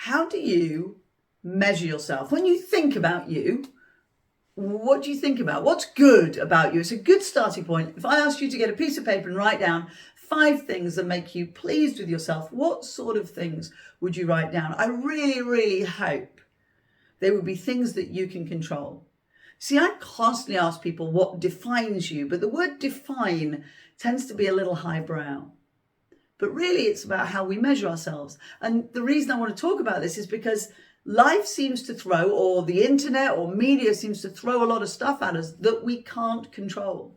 how do you measure yourself? When you think about you, what do you think about? What's good about you? It's a good starting point. If I asked you to get a piece of paper and write down 5 things that make you pleased with yourself, what sort of things would you write down? I really, really hope they would be things that you can control. See, I constantly ask people what defines you, but the word define tends to be a little highbrow. But really, it's about how we measure ourselves. And the reason I want to talk about this is because life seems to throw, or the internet or media seems to throw a lot of stuff at us that we can't control.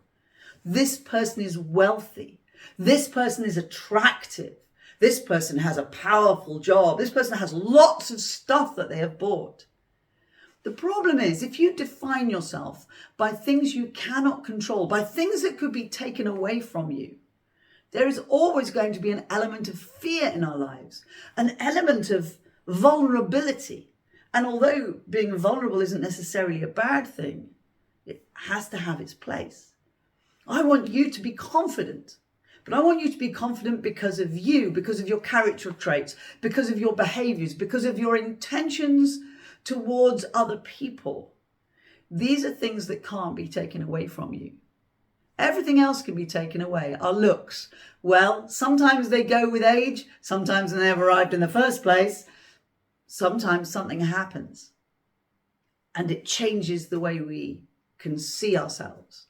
This person is wealthy. This person is attractive. This person has a powerful job. This person has lots of stuff that they have bought. The problem is, if you define yourself by things you cannot control, by things that could be taken away from you, there is always going to be an element of fear in our lives, an element of vulnerability. And although being vulnerable isn't necessarily a bad thing, it has to have its place. I want you to be confident, but I want you to be confident because of you, because of your character traits, because of your behaviors, because of your intentions towards other people. These are things that can't be taken away from you. Everything else can be taken away. Our looks, well, sometimes they go with age, sometimes they never arrived in the first place. Sometimes something happens and it changes the way we can see ourselves.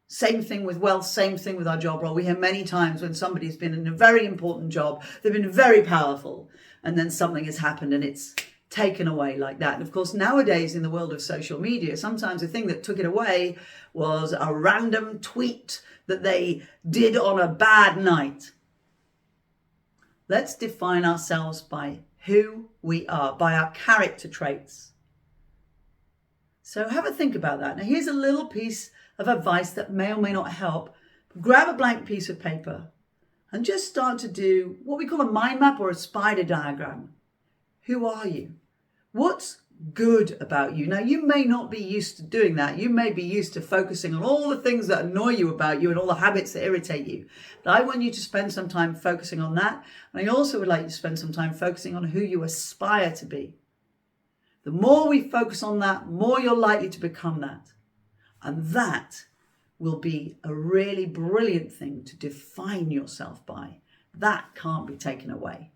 Same thing with wealth, same thing with our job role. We hear many times when somebody's been in a very important job, they've been very powerful, and then something has happened and it's taken away like that. And of course, nowadays in the world of social media, sometimes the thing that took it away was a random tweet that they did on a bad night. Let's define ourselves by who we are, by our character traits. So have a think about that. Now, here's a little piece of advice that may or may not help. Grab a blank piece of paper and just start to do what we call a mind map or a spider diagram. Who are you? What's good about you? Now, you may not be used to doing that. You may be used to focusing on all the things that annoy you about you and all the habits that irritate you. But I want you to spend some time focusing on that. And I also would like you to spend some time focusing on who you aspire to be. The more we focus on that, the more you're likely to become that. And that will be a really brilliant thing to define yourself by. That can't be taken away.